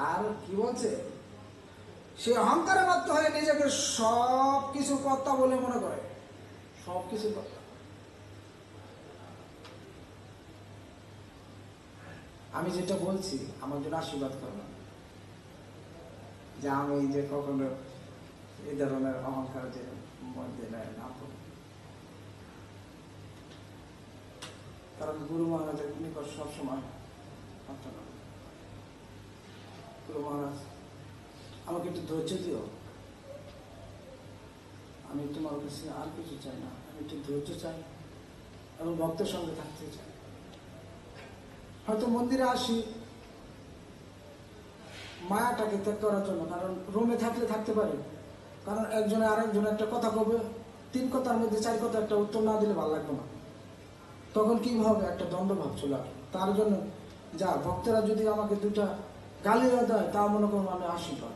আর কি বলছে, সে অহংকারে মাত্র হয়ে নিজেকে সব কিছু কর্তা বলে মনে করে, সব কিছু কর্তা। আমি যেটা বলছি আমার জন্য আশীর্বাদ করবেন, যে আমি যে কখনো এই ধরনের অহংকার যে মধ্যে না পড়ি। কারণ গুরু মহারাজের নিকট সবসময় প্রার্থনা, গুরু মহারাজ আমাকে একটু ধৈর্য দিও, আমি তোমার কাছে আর কিছু চাই না, আমি একটু ধৈর্য চাই এবং ভক্তের সঙ্গে থাকতে চাই। হয়তো মন্দিরে আসি মায়াটাকে ত্যাগ করার জন্য, কারণ রুমে থাকলে থাকতে পারি, কারণ একজনে আরেকজনে একটা কথা কবে, 3 কথার মধ্যে 4 কথা একটা উত্তর না দিলে ভালো লাগবে না, তখন কি হবে, একটা দ্বন্দ্বভাব চলে আসবে। তার জন্য যা ভক্তরা যদি আমাকে 2টা গালিও দেয় তা মনে করুন আমি আশীর্বাদ,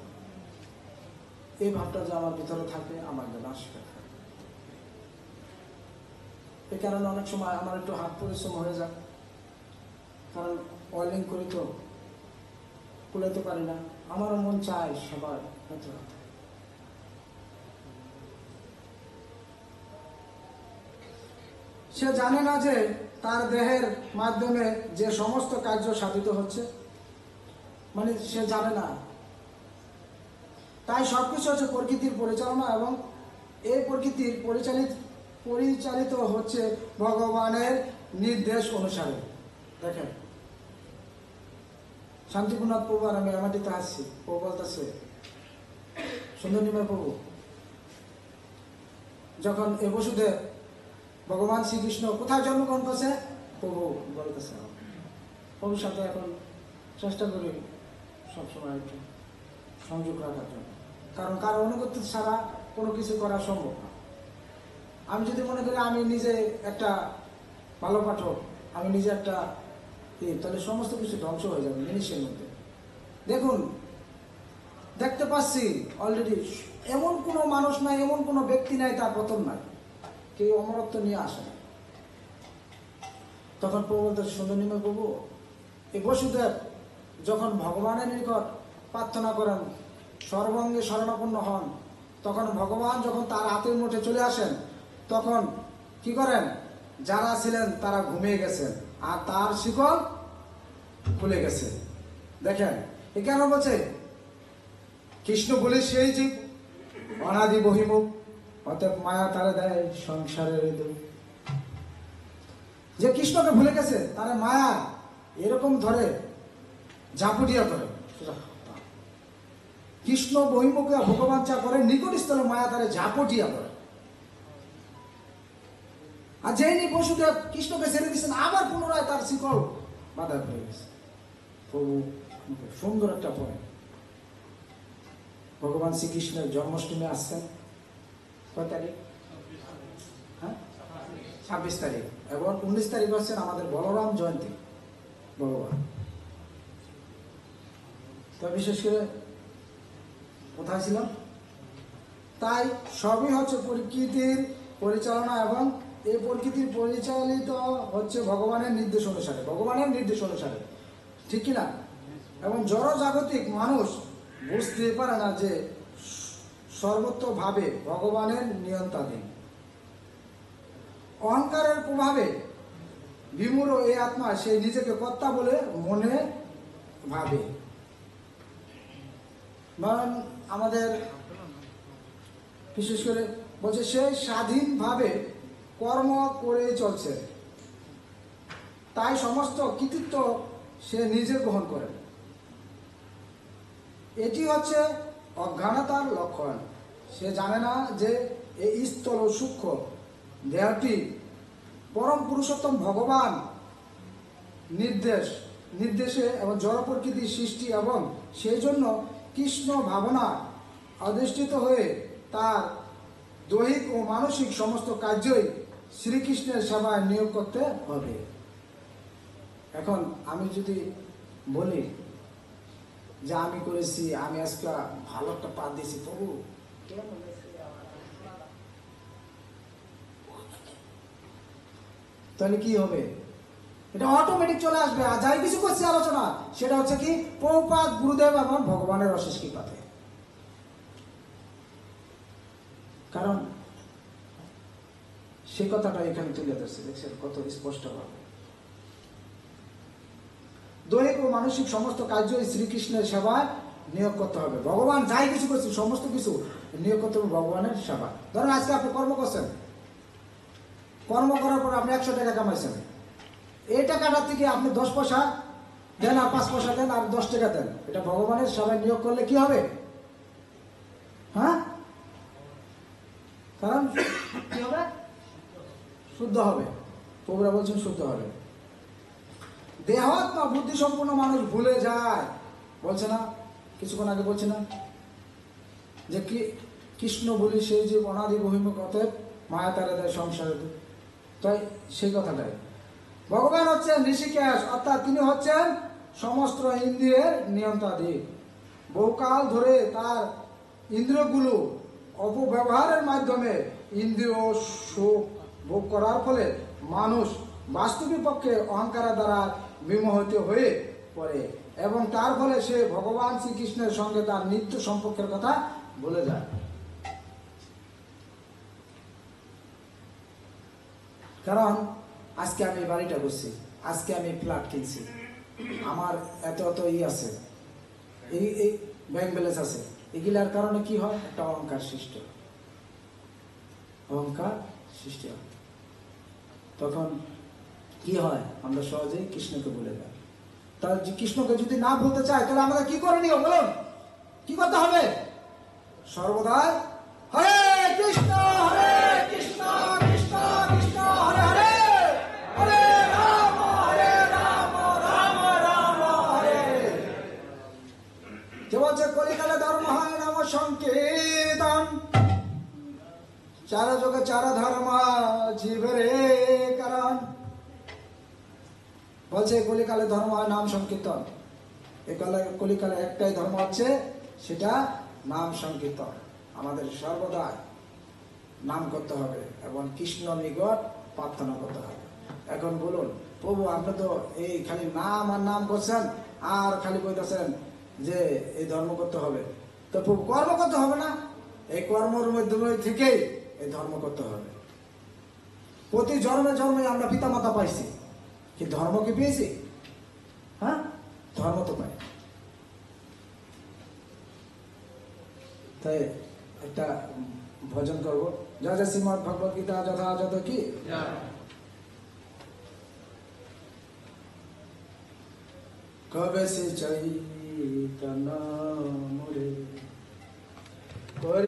এই ভাবটা যে আমার ভিতরে থাকে আমার জন্য আশীর্বাদ। এই কারণে অনেক সময় আমার একটু হাত পরিশ্রম হয়ে যায়, কারণ অয়েলিং করি তো কুলাতে পারি না, আমারও মন চায় সবার হতে। সে জানে না যে তার দেহের মাধ্যমে যে সমস্ত কার্য সাধিত হচ্ছে, মানে সে জানে না। তাই সবকিছু হচ্ছে প্রকৃতির পরিচালনা, এবং এই প্রকৃতির পরিচালিত হচ্ছে ভগবানের নির্দেশ অনুসারে। দেখেন শান্তিপুরনাথ প্রভু আর আমি আমাটিতে আসছি, প্রভু বলতেছে সুন্দরনিমা প্রভু যখন এ বসুদেব ভগবান শ্রীকৃষ্ণ কোথায় জন্মগ্রহণ করছে, প্রভু বলতেছে, প্রভুর সাথে এখন চেষ্টা করি সবসময় একটু সংযোগ রাখার জন্য, কারণ কারো অনুগতি ছাড়া কোনো কিছু করা সম্ভব না। আমি যদি মনে করি আমি নিজে একটা ভালো পাঠক, আমি নিজে একটা তাহলে সমস্ত কিছু ধ্বংস হয়ে যাবে জিনিসের মধ্যে। দেখুন দেখতে পাচ্ছি অলরেডি এমন কোনো মানুষ নাই, এমন কোনো ব্যক্তি নাই তার পতন নাই, কেউ অমরত্ব নিয়ে আসে না। তখন প্রভু বলতে সুন্দরনিমা প্রভু, এই বসুদেব যখন ভগবানের নিকট প্রার্থনা করেন, সর্বাঙ্গে শরণাপন্ন হন, তখন ভগবান যখন তার হাতের মুঠে চলে আসেন, তখন কি করেন, যারা ছিলেন তারা ঘুমিয়ে গেছেন আর তার শিকল খুলে গেছে। দেখেন এ কেন বলছে, কৃষ্ণ বলে সেই জীব অনাদি বহিমুখ, অতএব মায়া তারা দেয় সংসারের দুঃখ। যে কৃষ্ণকে ভুলে গেছে তারা মায়া এরকম ধরে ঝাপুটিয়া করে। কৃষ্ণ বহিমুখে ভগবান চা করে, নিকট স্থলে মায়া তারা ঝাপটিয়া করে। আর যেইনি বসুদেব কৃষ্ণকে ছেড়ে দিচ্ছেন, আবার পুনরায় তার শিকল বাধা হয়ে গেছে। প্রভু সুন্দর একটা পয়েন্ট। ভগবান শ্রীকৃষ্ণের জন্মাষ্টমী আসছেন কয় তারিখ? হ্যাঁ 26 তারিখ, এবং 19 তারিখ হচ্ছেন আমাদের বলরাম জয়ন্তী ভগবান। তো বিশেষ করে কোথায় ছিলাম, তাই সবই হচ্ছে প্রকৃতির পরিচালনা, এবং এই প্রকৃতির পরিচালিত হচ্ছে ভগবানের নির্দেশ অনুসারে, ভগবানের নির্দেশ অনুসারে, ঠিক কিনা? এবং জড় জাগতিক মানুষ বুঝতে পারে না যে সর্বত্রভাবে ভগবানের নিয়ন্ত্রণাধীন। অহংকারের প্রভাবে বিমূঢ় এই আত্মা সে নিজেকে কর্তা বলে মনে ভাবে। কারণ আমাদের বিশেষ করে বলছে সে স্বাধীনভাবে কর্ম করে চলছে, তাই সমস্ত কৃতিত্ব সে নিজে গ্রহণ করে। এটি হচ্ছে অজ্ঞানতার লক্ষণ। সে জানে না যে এই স্থূল সূক্ষ্ম দেহটি পরম পুরুষোত্তম ভগবান নির্দেশে এবং জড় প্রকৃতির সৃষ্টি, এবং সেই জন্য কৃষ্ণ ভাবনা অধিষ্ঠিত হয়ে তার দৈহিক ও মানসিক সমস্ত কার্যই শ্রীকৃষ্ণের সেবায় নিয়োগ করতে হবে। এখন আমি যদি বলি যে আমি করেছি, আমি আজকে ভালো একটা পা দিয়েছি, প্রভু তাহলে কি হবে? এটা অটোমেটিক চলে আসবে। আর যাই কিছু করছি আলোচনা, সেটা হচ্ছে কি প্রভুপাদ, গুরুদেব এবং ভগবানের অশেষ কৃপাতে। কারণ সে কথাটা এখানে তুলে ধরছে, দেখছেন কত স্পষ্টভাবে। দৈহিক ও মানসিক সমস্ত কার্য শ্রীকৃষ্ণের সেবায় নিয়োগ করতে হবে। ভগবান যাই কিছু করছে সমস্ত কিছু নিয়োগ করতে হবে ভগবানের সেবা। ধরেন আজকে আপনি কর্ম করছেন, কর্ম করার পর আপনি 100 টাকা কামাইছেন, এই টাকাটা থেকে আপনি 10 পয়সা দেন আর 5 পয়সা দেন আর 10 টাকা দেন, এটা ভগবানের সেবায় নিয়োগ করলে কি হবে? হ্যাঁ, কারণ কি হবে? শুদ্ধ হবে। প্রভুরা বলছেন শুদ্ধ হবে। দেহাত্মা বুদ্ধি সম্পূর্ণ মানুষ ভুলে যায়, বলছে না কিছুক্ষণ আগে, বলছে না যে কি কৃষ্ণ বলি সেই যে অনাদি বহিমুখ, অতএব মায়া তারা দেয় সংসারে। তাই সেই কথাটাই ভগবান হচ্ছেন ঋষিকেশ, অর্থাৎ তিনি হচ্ছেন সমস্ত ইন্দ্রিয়ের নিয়ন্ত্রণাধীন। বহুকাল ধরে তার ইন্দ্রিয়গুলো অপব্যবহারের মাধ্যমে ইন্দ্রিয় সুখ ভোগ করার ফলে মানুষ বাস্তবিক পক্ষে অহংকারের দ্বারা বিমোহিত হয়ে পড়ে এবং তার ফলে সে ভগবান শ্রীকৃষ্ণের সঙ্গে তার নিত্য সম্পর্কের কথা ভুলে যায়। কারণ আজকে আমি বাড়িটা করছি, আজকে আমি ফ্ল্যাট কিনছি, আমার এত এত আছে, এই ব্যাংক ব্যালেন্স আছে, এগুলার কারণে কি হয়? একটা অহংকার সৃষ্টি, অহংকার সৃষ্টি হয়। তখন কি হয়? আমরা সহজেই কৃষ্ণকে ভুলে যাই। তাহলে কৃষ্ণকে যদি না ভুলতে চাই, তাহলে আমাদের কি করে নিও বলুন? কি করতে হবে? সর্বদাই হরে কৃষ্ণ হরে কৃষ্ণ কৃষ্ণ কৃষ্ণ হরে হরে, হরে রাম রাম রাম হরে। যে বলছে কলিকালে ধর্ম হয় নাম সংকীর্তন, চার যোগে চার ধর্ম জীবরে কারণ। বলছে কলিকালে ধর্ম হয় নাম সংকীর্তন। কলিকালে একটাই ধর্ম হচ্ছে, সেটা নাম সংকীর্তন। আমাদের সর্বদা নাম করতে হবে এবং কৃষ্ণ নিকট প্রার্থনা করতে হবে। এখন বলুন প্রভু, আপনি তো এই খালি নাম আর নাম করছেন আর খালি বলতেছেন যে এই ধর্ম করতে হবে, তো প্রভু কর্ম করতে হবে না? এই কর্মের মাধ্যমে থেকেই এই ধর্ম করতে হবে। প্রতি জন্মে জন্মে আমরা পিতা মাতা পাইছি, কি ধর্ম কি পেয়েছি? হ্যাঁ, ধর্ম তো পাই। তাই একটা ভজন করবো, যা যা শ্রীমদ ভগবত গীতা যথাযথ কি কবে সে চৈতন্য